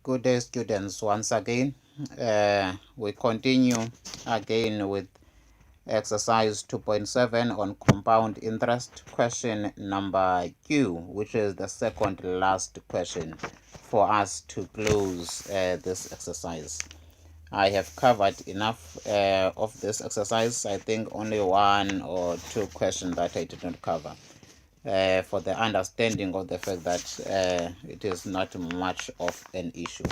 Good day, students. Once again, we continue again with exercise 2.7 on compound interest, question number Q, which is the second last question for us to close this exercise. I have covered enough of this exercise. I think only one or two questions that I did not cover. For the understanding of the fact that it is not much of an issue.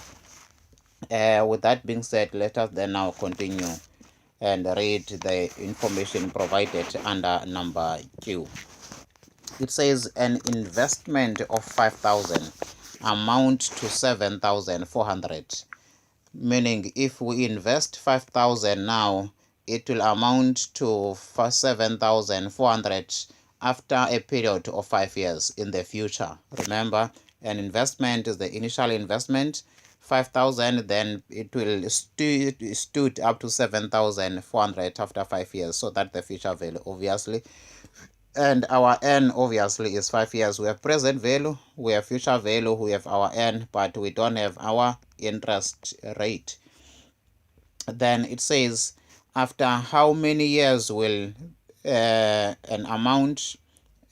With that being said, let us then now continue and read the information provided under number Q. It says an investment of 5,000 amount to 7,400. Meaning if we invest 5,000 now, it will amount to 7,400 after a period of 5 years in the future. Remember, an investment is the initial investment, 5,000, then it will stood up to 7,400 after 5 years. So that's the future value, obviously. And our N obviously is 5 years. We have present value, we have future value, we have our N, but we don't have our interest rate. Then it says, after how many years will an amount,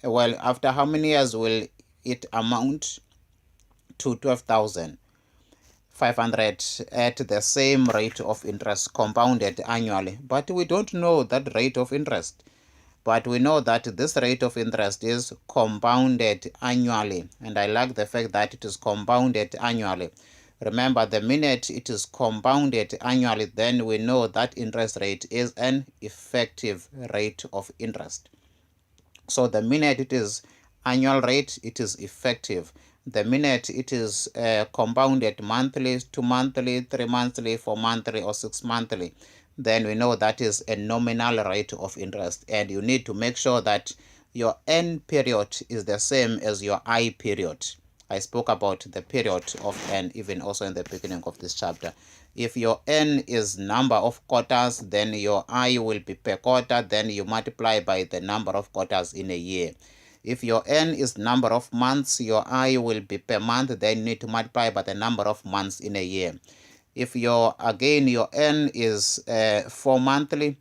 well, after how many years will it amount to 12,500 at the same rate of interest compounded annually? But we don't know that rate of interest. But we know that this rate of interest is compounded annually. And I like the fact that it is compounded annually. Remember, the minute it is compounded annually, then we know that interest rate is an effective rate of interest. So the minute it is annual rate, it is effective. The minute it is compounded monthly, 2 monthly, 3 monthly, 4 monthly, or 6 monthly, then we know that is a nominal rate of interest. And you need to make sure that your N period is the same as your I period. I spoke about the period of N even also in the beginning of this chapter. If your N is number of quarters, then your I will be per quarter, then you multiply by the number of quarters in a year. If your N is number of months, your I will be per month, then you need to multiply by the number of months in a year. If your N is 4 monthly,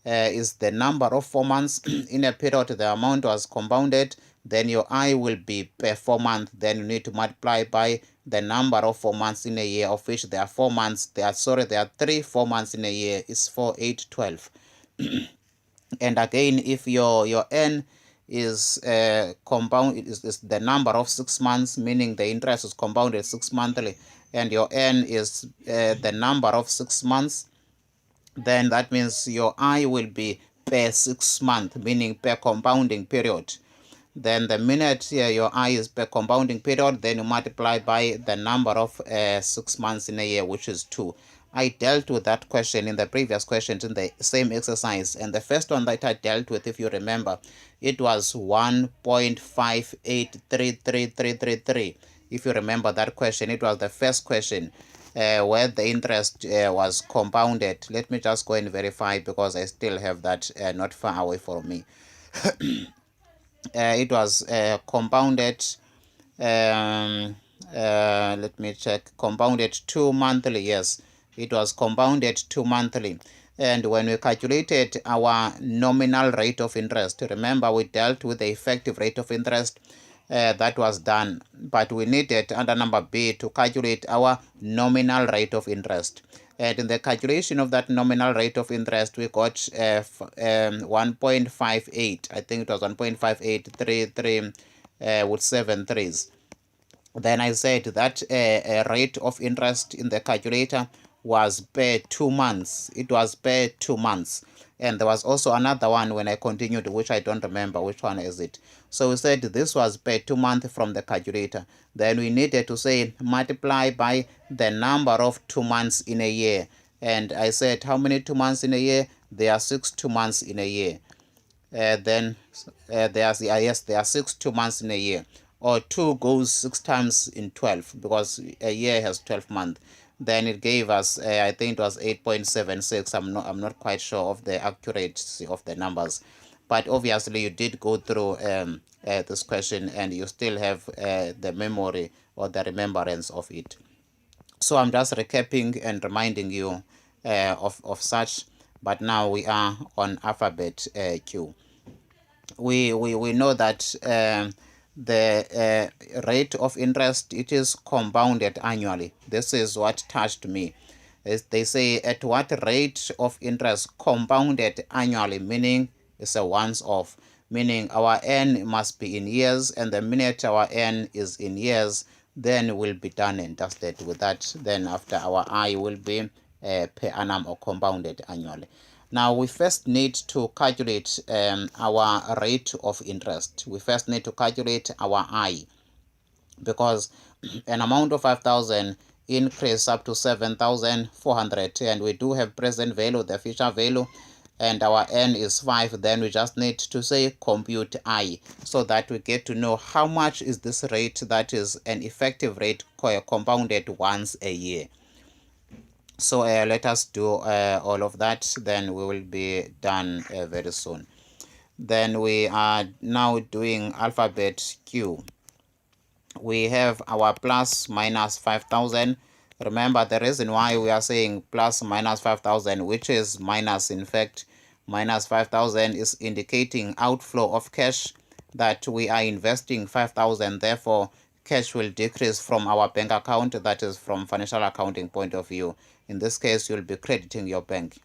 is the number of 4 months in a period the amount was compounded, then your I will be per 4 months. Then you need to multiply by the number of 4 months in a year, of which there are 4 months. There are 3 4 months in a year. Is 4, 8, 12. And again, if your N is compound, is the number of 6 months, meaning the interest is compounded 6 monthly, and your N is the number of 6 months, then that means your I will be per 6 month, meaning per compounding period. Then the minute your I is per compounding period, then you multiply by the number of 6 months in a year, which is 2. I dealt with that question in the previous questions in the same exercise. And the first one that I dealt with, if you remember, it was 1.583333. If you remember that question, it was the first question where the interest was compounded. Let me just go and verify because I still have that not far away from me. It was compounded, let me check, compounded 2 monthly, yes. It was compounded 2 monthly. And when we calculated our nominal rate of interest, remember we dealt with the effective rate of interest. That was done, but we needed under number B to calculate our nominal rate of interest. And in the calculation of that nominal rate of interest, we got 1.58. I think it was 1.5833 with 7 threes. Then I said that rate of interest in the calculator was per 2 months. It was per 2 months. And there was also another one when I continued, which I don't remember which one is it. So we said this was per 2 months from the calculator. Then we needed to say multiply by the number of 2 months in a year. And I said how many 2 months in a year? There are 6 2 months in a year. Then there are 6 2 months in a year. Or 2 goes 6 times in 12 because a year has 12 months. Then it gave us, I think it was 8.76. I'm not quite sure of the accuracy of the numbers. But obviously you did go through this question and you still have the memory or the remembrance of it. So I'm just recapping and reminding you of such, but now we are on alphabet Q. We know that the rate of interest, it is compounded annually. This is what touched me. They say at what rate of interest compounded annually, meaning it's a once off, meaning our n must be in years, and the minute our n is in years, then we'll be done and dusted with that. Then after, our I will be per annum or compounded annually. Now we first need to calculate our rate of interest. We first need to calculate our I, because an amount of 5,000 increase up to 7,400, and we do have present value, the future value, and our n is 5. Then we just need to say compute I, so that we get to know how much is this rate, that is an effective rate compounded once a year. So let us do all of that, then we will be done very soon. Then we are now doing alphabet Q. We have our plus minus 5,000. Remember, the reason why we are saying plus minus 5,000, which is minus, in fact, minus 5,000 is indicating outflow of cash, that we are investing 5,000. Therefore, cash will decrease from our bank account, that is from financial accounting point of view. In this case, you'll be crediting your bank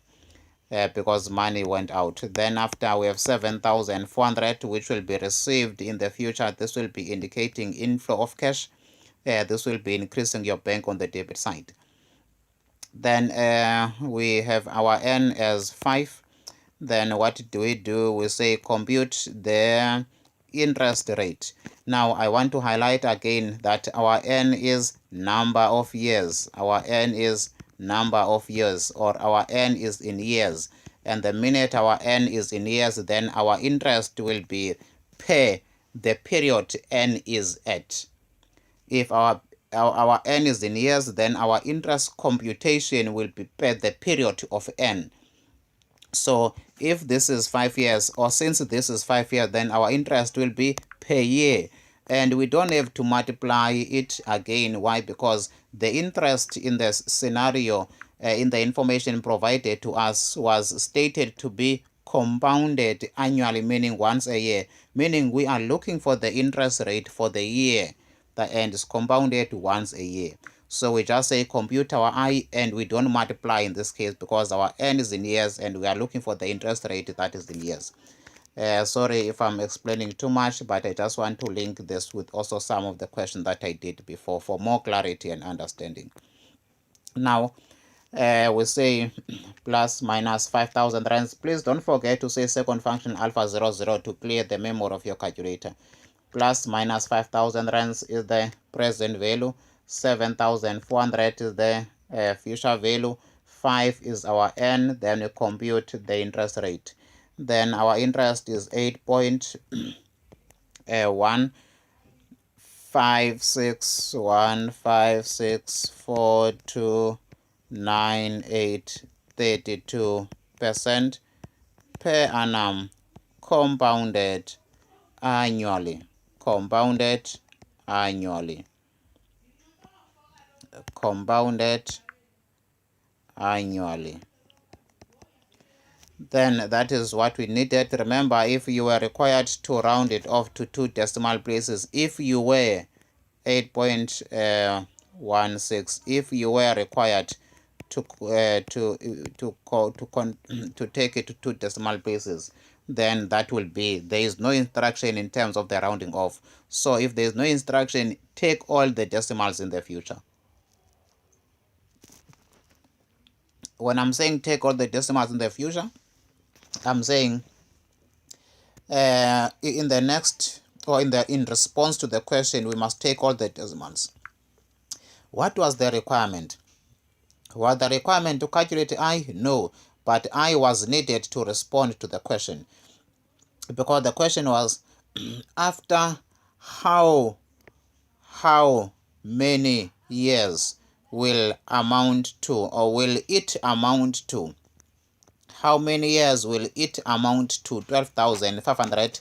because money went out. Then after, we have 7,400, which will be received in the future. This will be indicating inflow of cash. This will be increasing your bank on the debit side. Then we have our n as 5. Then what do? We say compute the interest rate. Now I want to highlight again that our n is number of years. Our n is number of years, or our n is in years. And the minute our n is in years, then our interest will be per the period n is at. If our n is in years, then our interest computation will be per the period of n. So if this is 5 years, or since this is 5 years, then our interest will be per year. And we don't have to multiply it again. Why? Because the interest in this scenario, in the information provided to us, was stated to be compounded annually, meaning once a year, meaning we are looking for the interest rate for the year that ends compounded once a year. So we just say compute our I, and we don't multiply in this case because our n is in years and we are looking for the interest rate that is in years. Sorry if I'm explaining too much, but I just want to link this with also some of the questions that I did before for more clarity and understanding. Now, we say plus minus 5,000 rands. Please don't forget to say second function alpha 00 to clear the memory of your calculator. Plus minus 5,000 rands is the present value. 7,400 is the future value. 5 is our n. Then we compute the interest rate. Then our interest is 8.15615642982% per annum, compounded annually. Compounded annually. Compounded annually. Then that is what we needed. Remember, if you were required to round it off to 2 decimal places, if you were 8.16, if you were required to take it to 2 decimal places, then that will be, there is no instruction in terms of the rounding off. So if there is no instruction, take all the decimals in the future. When I'm saying take all the decimals in the future, I'm saying in the next, or in response to the question, we must take all the decimals. What was the requirement? Was the requirement to calculate I? No, but I was needed to respond to the question, because the question was after how many years will amount to, or will it amount to? How many years will it amount to 12,500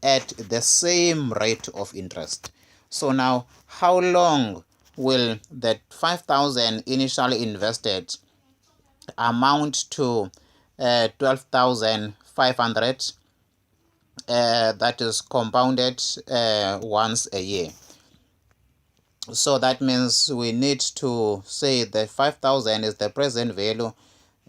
at the same rate of interest? So now, how long will the 5,000 initially invested amount to 12,500 that is compounded once a year. So that means we need to say that 5,000 is the present value,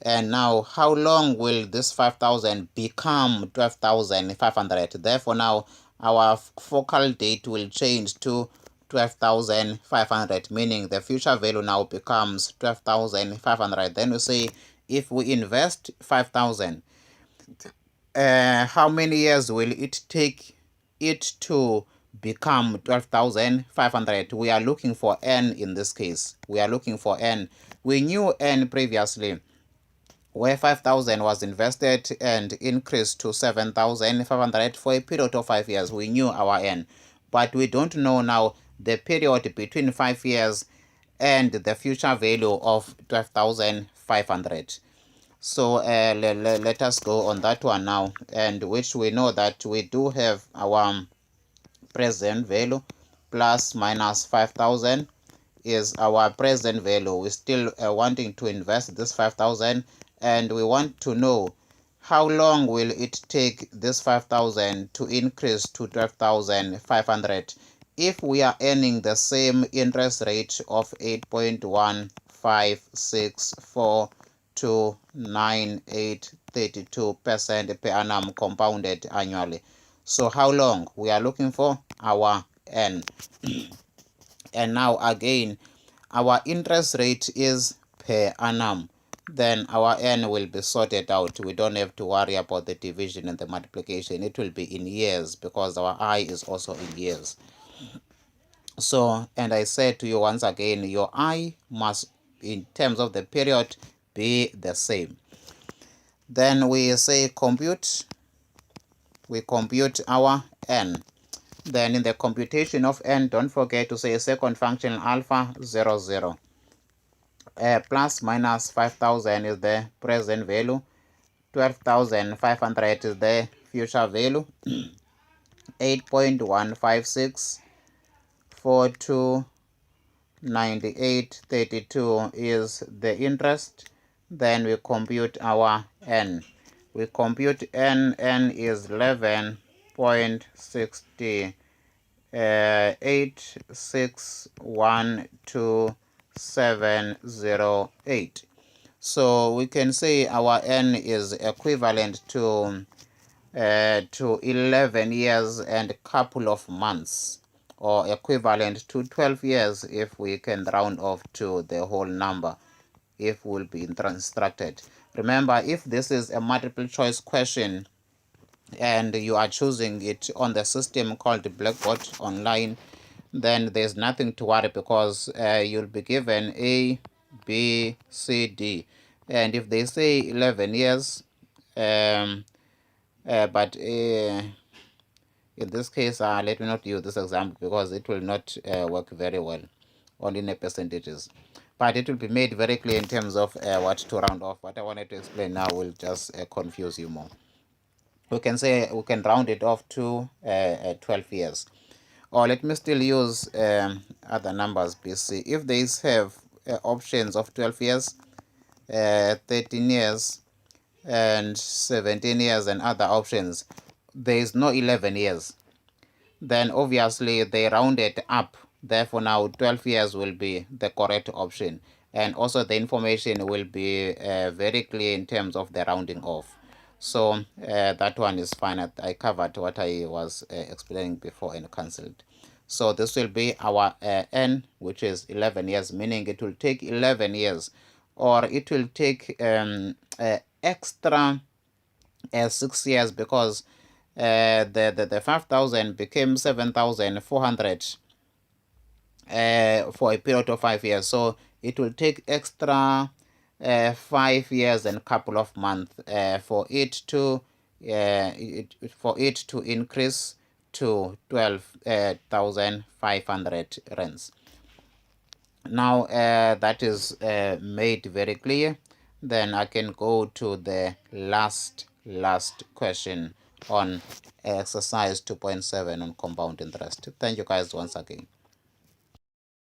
and now how long will this 5,000 become 12,500? Therefore now our focal date will change to 12,500, meaning the future value now becomes 12,500. Then we say if we invest 5,000, how many years will it take it to become 12,500? We are looking for n in this case. We are looking for n. We knew n previously, where 5,000 was invested and increased to 7,500 for a period of 5 years. We knew our n, but we don't know now the period between 5 years and the future value of 12,500. So let us go on that one now, and which we know that we do have our present value plus minus 5,000 is our present value. We're still wanting to invest this 5,000, and we want to know how long will it take this 5,000 to increase to 12,500 if we are earning the same interest rate of 8.156429832% per annum compounded annually. So how long? We are looking for our n. And now again, our interest rate is per annum. Then our n will be sorted out. We don't have to worry about the division and the multiplication. It will be in years because our I is also in years. So, and I said to you once again, your I must, in terms of the period, be the same. Then we say compute. We compute our n. Then in the computation of n, don't forget to say second function alpha 0, 0. Plus minus 5,000 is the present value. 12,500 is the future value. 8.156429832 is the interest. Then we compute our n. We compute n is 11.68612708. So we can say our n is equivalent to 11 years and a couple of months, or equivalent to 12 years if we can round off to the whole number if we'll be instructed. Remember, if this is a multiple choice question and you are choosing it on the system called Blackboard Online, then there's nothing to worry because you'll be given A, B, C, D. And if they say 11 years, but in this case, let me not use this example because it will not work very well on linear percentages. But it will be made very clear in terms of what to round off. What I wanted to explain now will just confuse you more. We can say we can round it off to 12 years. Or let me still use other numbers, BC. If they have options of 12 years, 13 years, and 17 years and other options, there is no 11 years. Then obviously they rounded up. Therefore now 12 years will be the correct option. And also the information will be very clear in terms of the rounding off. So that one is fine. I covered what I was explaining before and cancelled. So this will be our n, which is 11 years, meaning it will take 11 years, or it will take extra 6 years because the 5,000 became 7,400 for a period of 5 years. So it will take extra 5 years and a couple of months for it to increase to 12,500 rands. Now that is made very clear. Then I can go to the last question on exercise 2.7 on compound interest. Thank you guys once again.